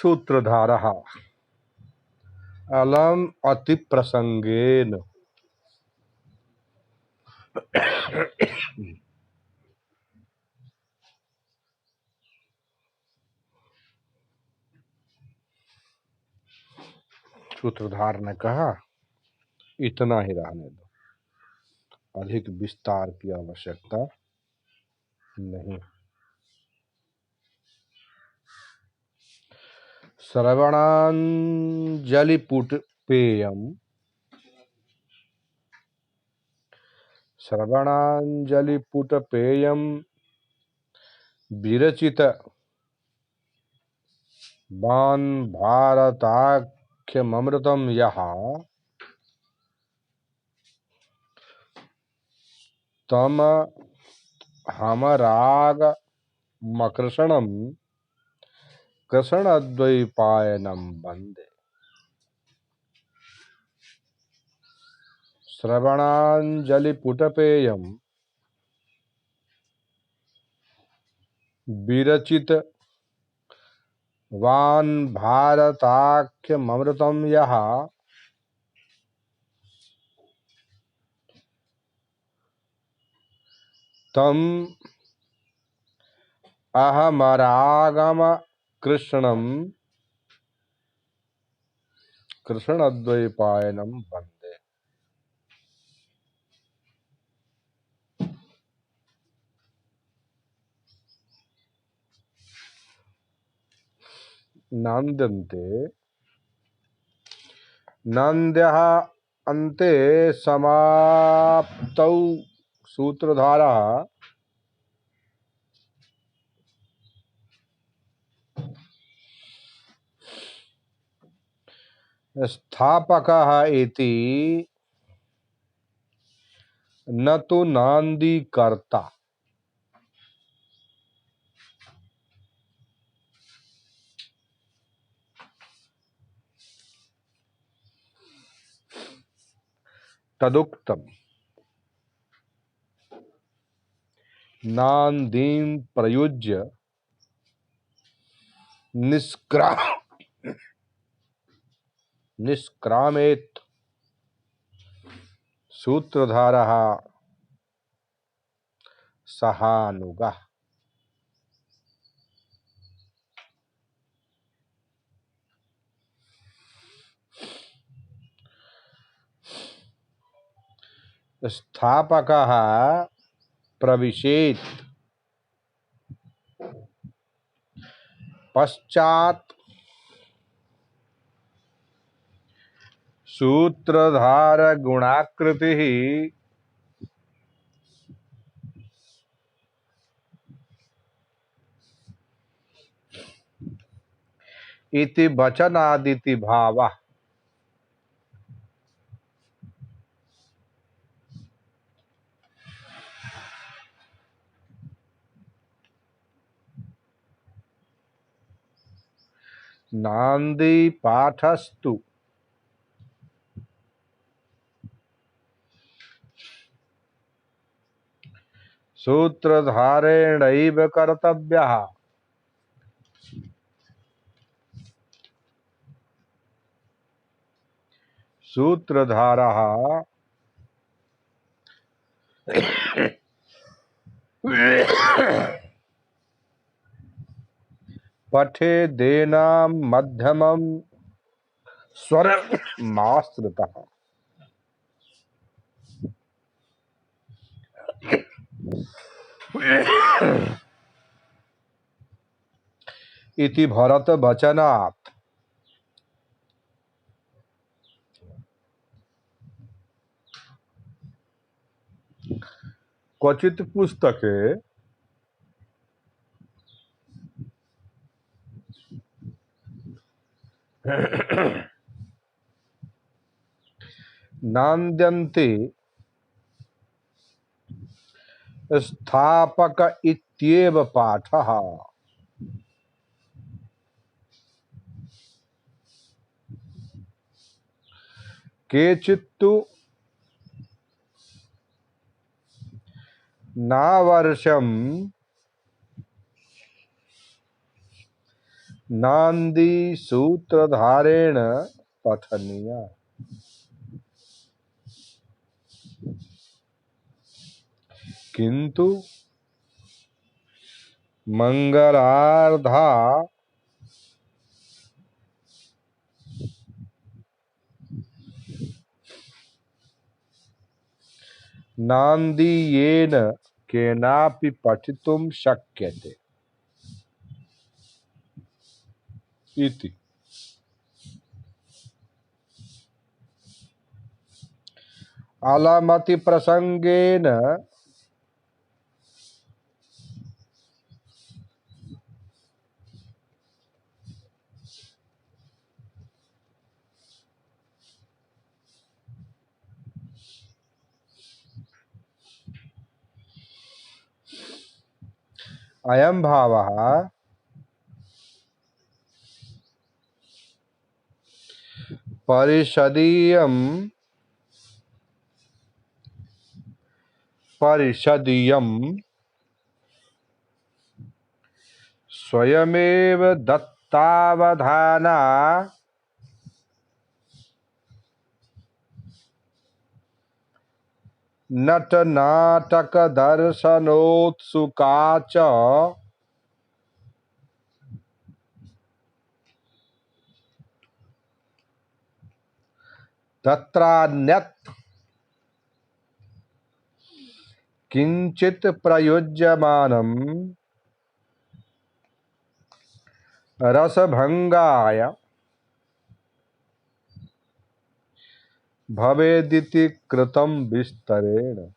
सूत्रधारः अलम अति प्रसंगेन। सूत्रधार ने कहा इतना ही रहने दो, अधिक विस्तार की आवश्यकता नहीं। श्रवणांजलिपुट पेयम श्रवणांजलिपुट पेयम विरचित वान भारताख्यमृतम यः तम हमराग मकृषणम कृष्णद्वैपायनम वंदे। श्रवणांजलिपुटपेयम विरचित वान भारताख्यमृतम यः तम अहमरागम कृष्णम कृष्णद्वैपायनम वंदे। नान्द्यन्ते नान्द्यः अन्ते समाप्तौ सूत्रधारः स्थापकः इति न तो नांदी कर्ता। तदुक्तम नांदीं प्रयुज्य निष्क्रामेत सूत्रधारः सहानुगः। स्थापकः प्रविशेत पश्चात सूत्रधार गुणाकृति इति वचनादिति भावः। नांदी पाठस्तु सूत्रधारेणैव कर्तव्यः। सूत्रधारः पठेदेनां मध्यमं स्वरमाश्रितः। इति भरत वचनात्। क्वचित पुस्तके नान्द्यन्ते स्थापक इत्येव पाठः। केचित्तु नावर्षं नांदी सूत्रधारेण पठनीया। किंतु मंगलार्धा नांदीयेन केनापि पठितुं शक्यते इति। अलमति प्रसंगेन अयं भावः परिषदीयं स्वयमेव दत्तावधाना नटनाटकदर्शनोत्सुका च तत्रान्यत् किंचित् प्रयुज्यमानं रसभंगाय भवेदिति कृतं विस्तरेण।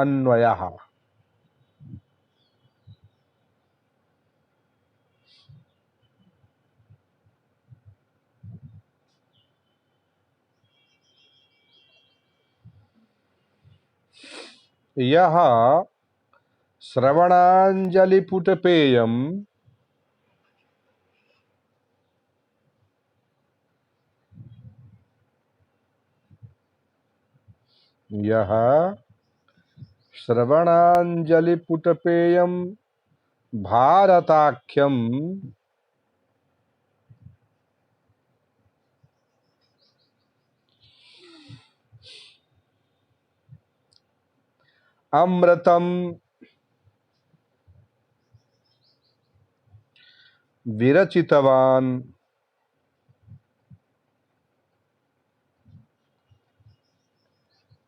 अन्वयः। यः श्रवणांजलिपुटपेयम् यः श्रवणांजलिपुटपेयम् भारताख्यम् अमृतं विरचितवान्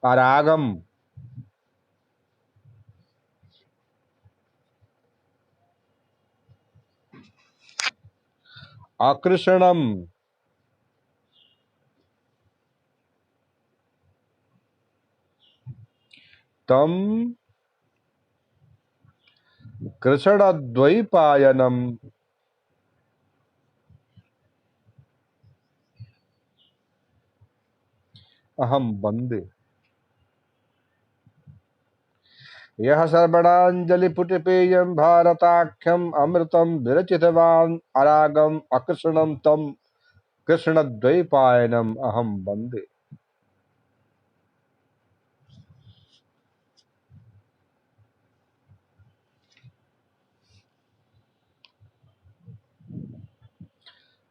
अरागम अकृष्णम तम कृष्णद्वैपायनम अहम वंदे। यः सर्वणाञ्जलिपुटपेयं भारताख्यम् अमृतं विरचितवान् अरागम अकृष्णं तं कृष्णद्वैपायनम् अहम वंदे।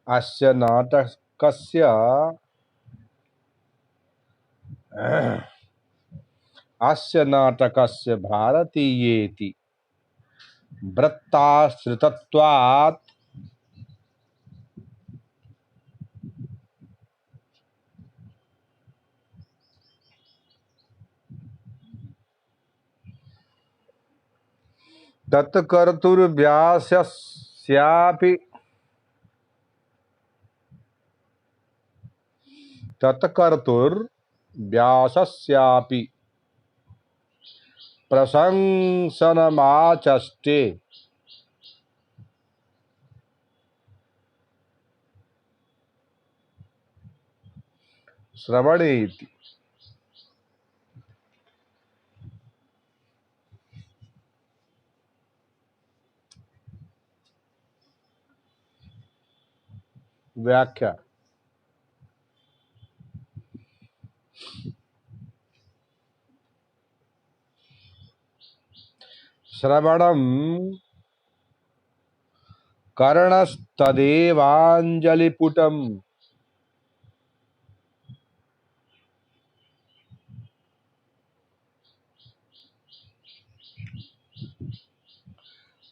अस्य नाटकस्य अस्य नाटकस्य भारतीयेति वृत्ताश्रितत्वात् तत्कर्तुर्व्यासस्यापि तत्कर्तुर्व्यासस्यापि प्रशंसनमाचष्टे श्रवणेति। व्याख्या। श्रवणम कर्णस्तदेवांजलिपुटम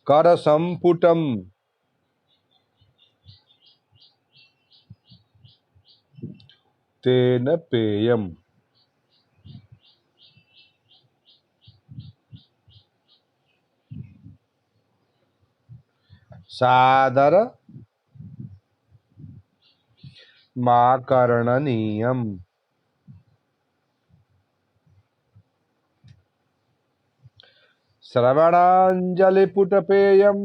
करसंपुटम तेन पेयम। सादर माकरणनीयम। श्रवणांजलिपुटपेयम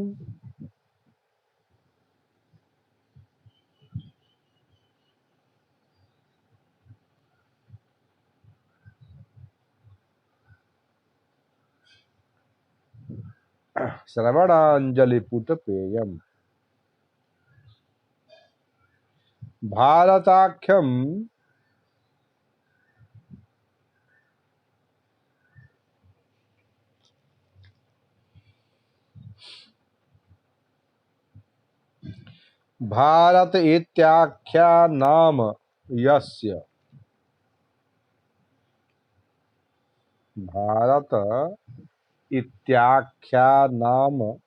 श्रवणांजलिपुटपेयम भारताख्यम भारत इत्याख्या नाम यस्य। भारत इत्याख्या नाम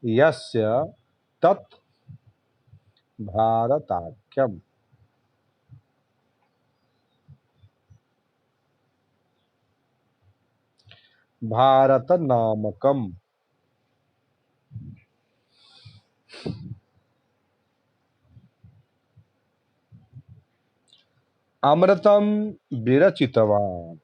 यस्य तत् भारताख्यम। भारत नामकम। अमृतम विरचितवान्।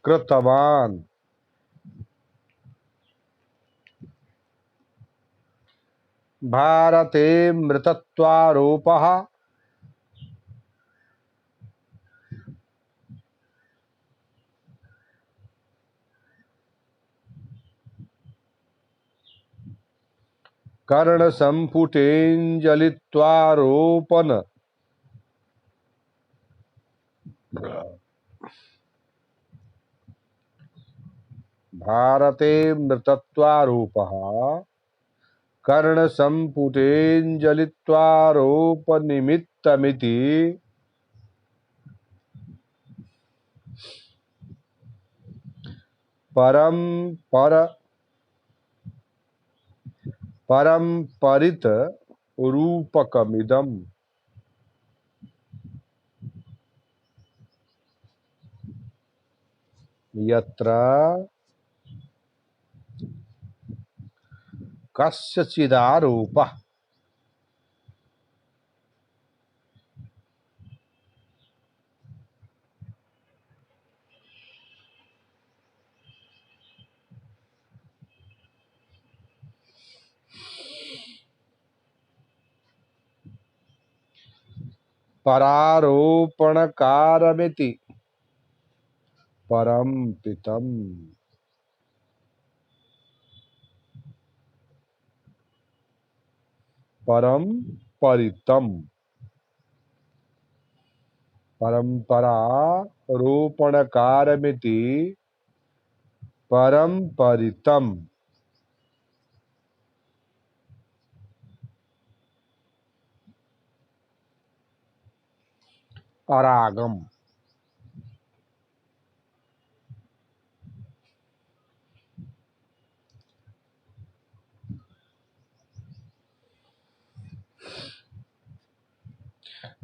कृतवान् भारते मृतत्वारोपः कर्णसम्पुटेञ्जलित्वारोपन। भारते मृतत्वारोपः कर्णसम्पुटेञ्जलित्वारोपनिमित्तमिति परम पर परम्परित रूपकमिदम्। यत्र कस्यचिदारोपः परारोपणकारमिति परम्पितम्। परम्परितम् परम्परारोपणकारमिति परम्परितम्। अरागम।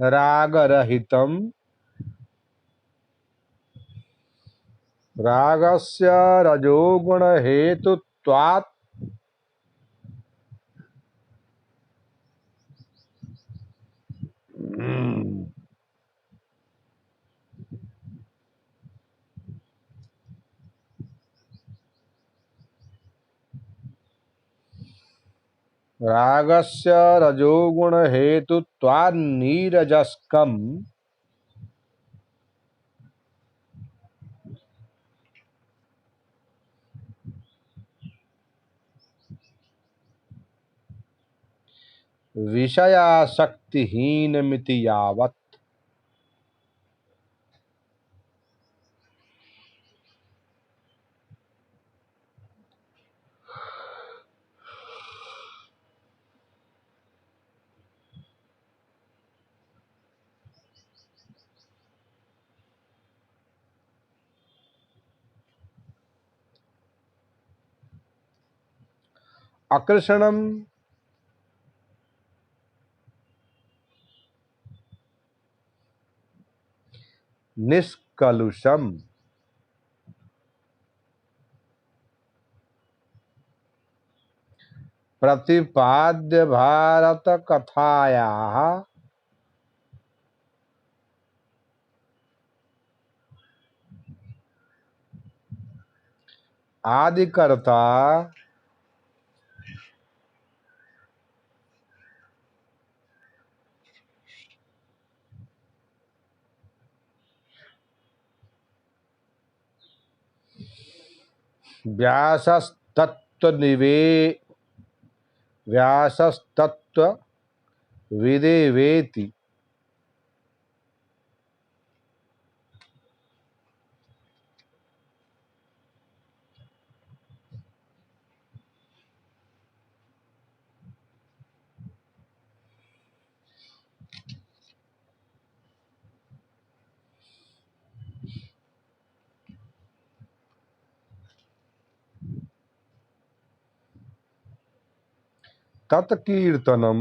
रागरहितम् रागस्य रजोगुणहेतुत्वात् रागस्य रजोगुण हेतुत्वान्नीरजस्कम् विषयासक्तिहीनमिति यावत्। अकृष्णम निष्कलुषम प्रतिपाद्य भारत कथायाः आदिकर्ता व्यासस्तत्त्वनिवे व्यासस्तत्त्वविदेवेति। तत्कीर्तनम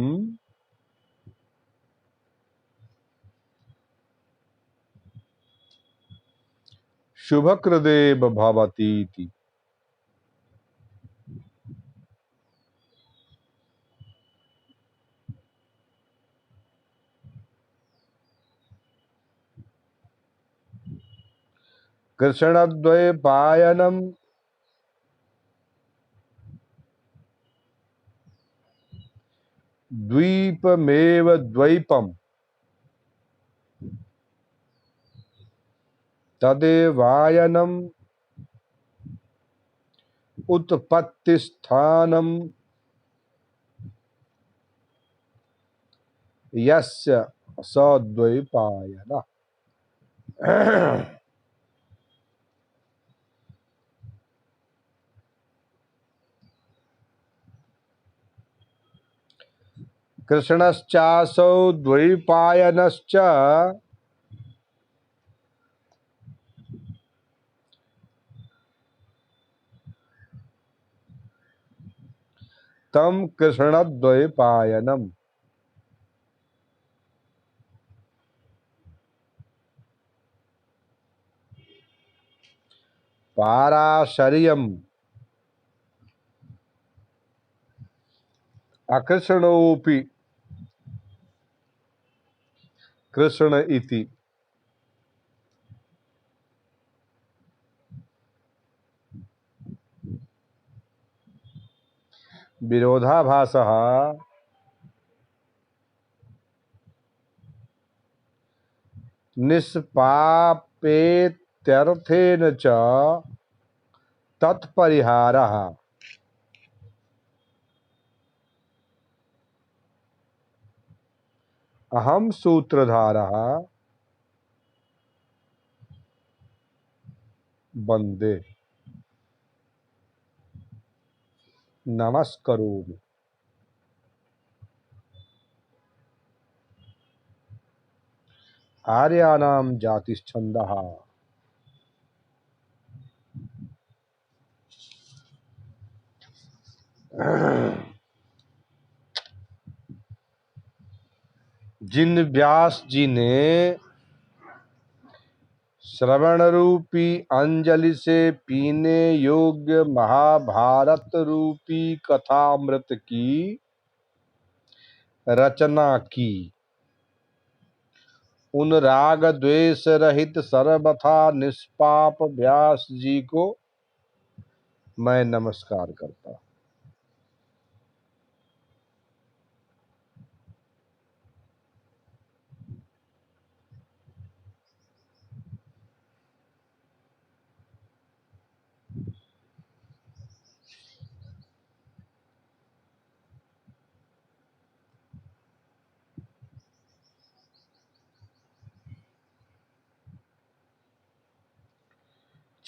शुभकृदेव भवतीति। कृष्णद्वैपायनम द्वीपमेव द्वैपम तदेवायनम उत्पत्तिस्थानम यस्य स द्वैपायनः। कृष्णश्चासौ द्वैपायनश्च तं कृष्णद्वैपायनम् पाराशर्यम् अकृष्णोऽपि कृष्ण इति। विरोधाभासः निष्पापेत्यर्थेन च तत्परिहारः। अहं सूत्रधारः वन्दे नमस्करोमि। आर्याणां जातिश्छन्दः जिन व्यास जी ने श्रवण रूपी अंजलि से पीने योग्य महाभारत रूपी कथामृत की रचना की, उन राग द्वेष रहित सर्वथा निष्पाप व्यास जी को मैं नमस्कार करता हूं।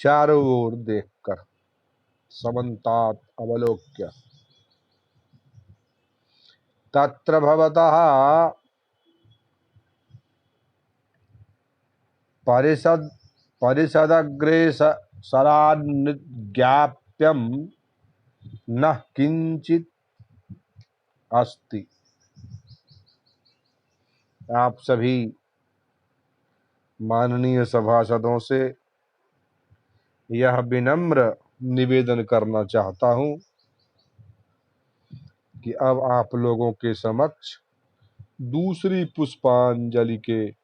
चारों ओर देखकर, समन्तात अवलोक्य, तत्र भवतः परिषद परिषदग्रेसरान्निज्ञाप्यं न किंचित अस्ति। आप सभी माननीय सभासदों से यह विनम्र निवेदन करना चाहता हूं कि अब आप लोगों के समक्ष दूसरी पुष्पांजलि के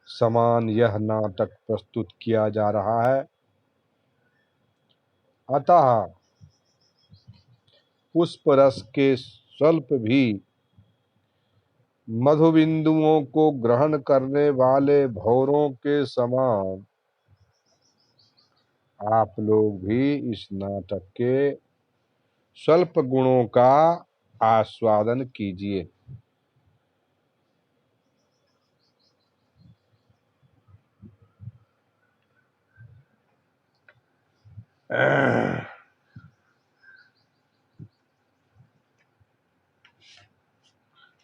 समान यह नाटक प्रस्तुत किया जा रहा है। अतः पुष्प रस के स्वल्प भी मधु बिंदुओं को ग्रहण करने वाले भौरों के समान आप लोग भी इस नाटक के स्वल्प गुणों का आस्वादन कीजिए।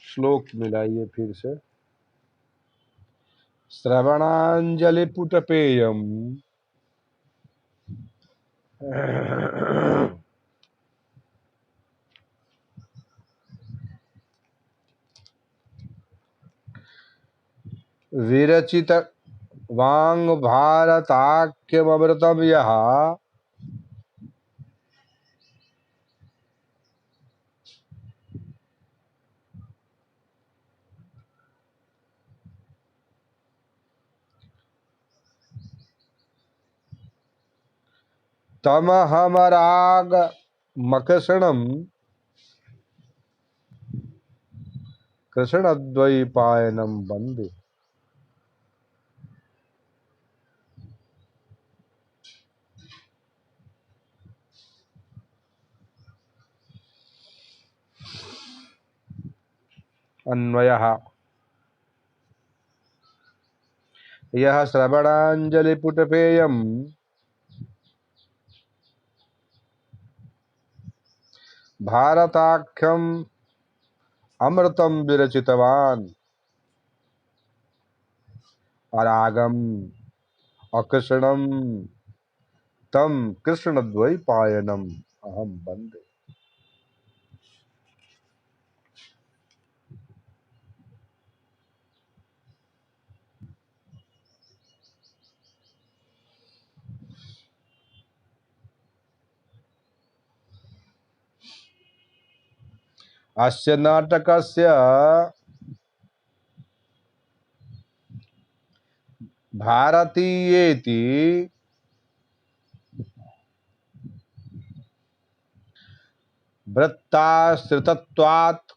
श्लोक मिलाइए फिर से। श्रवणांजलि पुटपेयम विरचित वांग भारताख्यमृतम यः तमहमराग मकषणम कृष्णद्वैपायनम वंदे। अन्वयः। यह श्रवणांजलि पुटपेयम भारताख्यम अमृतम विरचितवान अरागम अकृष्णम तम कृष्णद्वैपायनम अहम वंदे। अस्य नाटकस्य भारतीयेति वृत्ताश्रितत्वात्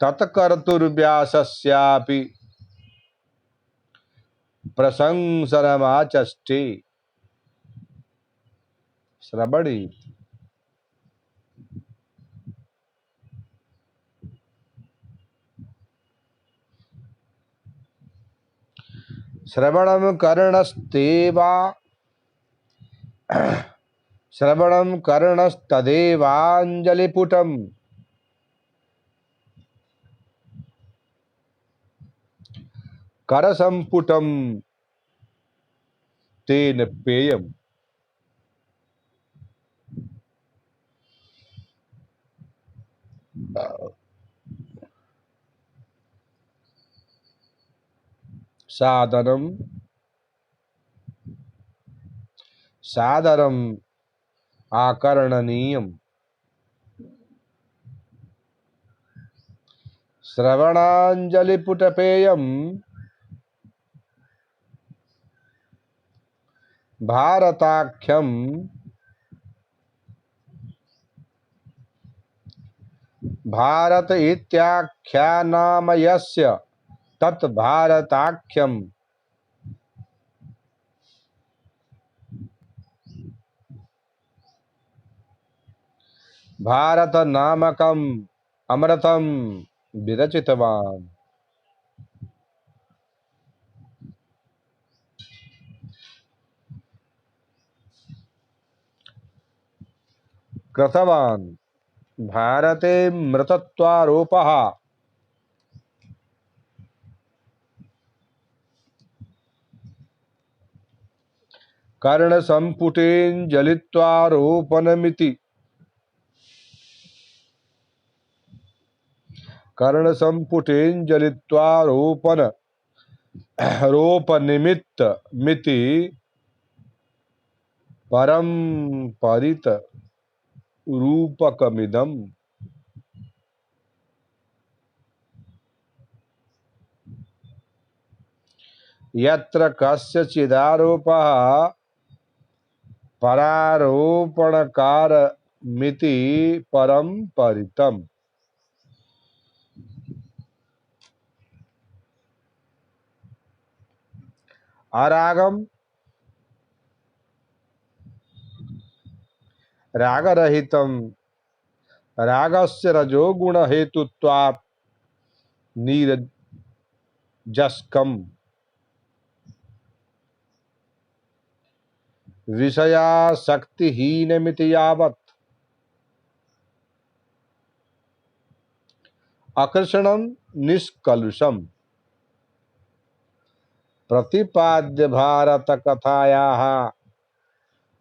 तत्कर्तुर्व्यासस्यापि प्रशंसनमाचष्टे। श्रवणे श्रवणं कर्णस्तेवा श्रवणं कर्णस्तदेवाञ्जलिपुटं करसम्पुटं तेन पेयम्। सादरं सादरम् आकर्णनीयम्। श्रवणांजलिपुटपेयम् भारताख्यम् भारत इत्याख्यानामयस्य तत् भारताख्यम् भारत नामकम् अमृतम् विरचितवान्। कृतवान् भारते मृतत्वारोपः कर्णसम्पुटेञ्जलित्वारोपणमिति कर्णसम्पुटेञ्जलित्वारोपण रोपनिमित्त मिति परम परित रूपकमिदम्। यत्र कस्यचिदारोपः परारोपणकारमिति परम परितम्। अरागम रागरहितम् रागस्य रजोगुण हेतुत्वात् नीरजस्कम् विषयासक्तिहीनमिति यावत् अकृष्णं निष्कलुषम् प्रतिपाद्य भारत कथायाः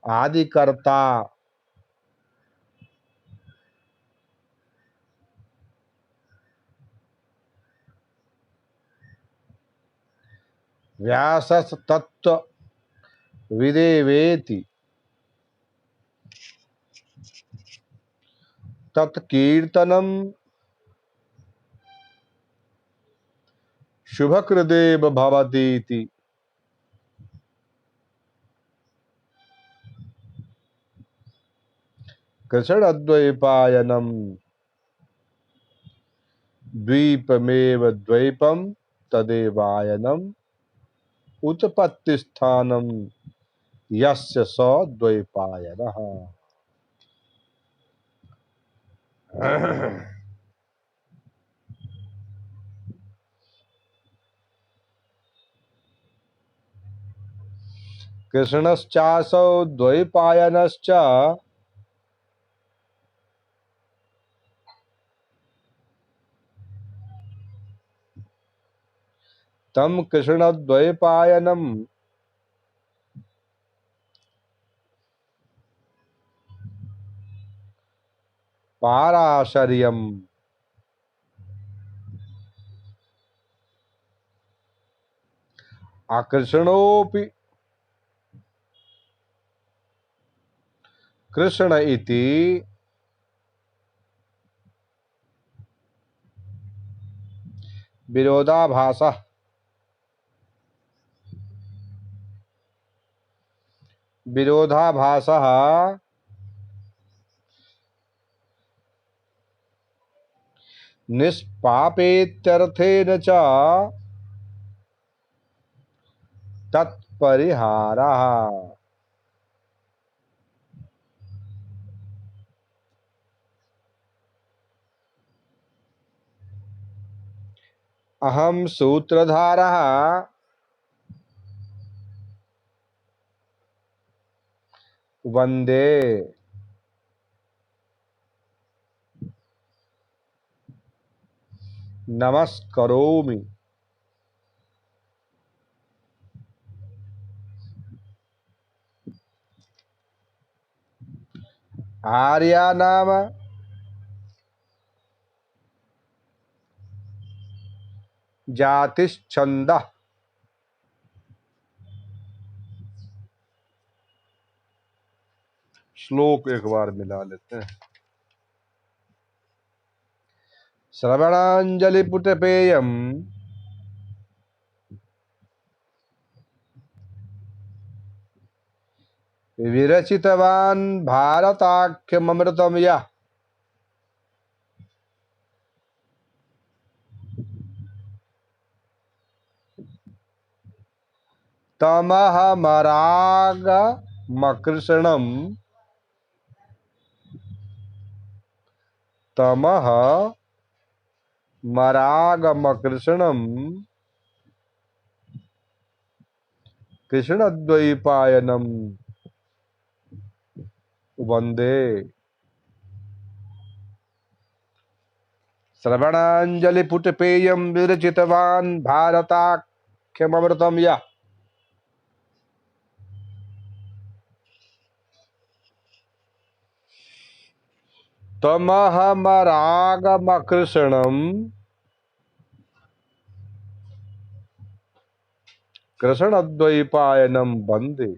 आदिकर्ता व्यासस्तत्त्वविदेवेति तत्कीर्तनं शुभकृदेव भवतीति। कृष्णद्वैपायनं द्वीपमेव द्वैपं तदेवायनम् उत्पत्तिस्थानं यस्य स द्वैपायनः। कृष्णश्चासौ द्वैपायनश्च तं कृष्णद्वैपायनं पाराशर्यम् अकृष्णोऽपि कृष्ण इति विरोधाभासः विरोधाभासः निष्पापेत्यर्थेन च तत्परिहारः। अहं सूत्रधारः वन्दे नमस्करोमि। आर्यानाम जातिश्छन्दः। श्लोक एक बार मिला लेते हैं। श्रवणांजलिपुटपेयम् विरचितवान् भारताख्यमृतं यः तमहमरागमकृष्णम् तमहमरागमकृष्णम् कृष्णद्वैपायनं वन्दे। श्रवणांजलि पुटपेयम विरचितवान भारताख्यमृतम यः तमहमरागमकृष्णम् कृष्णद्वैपायनं वन्दे।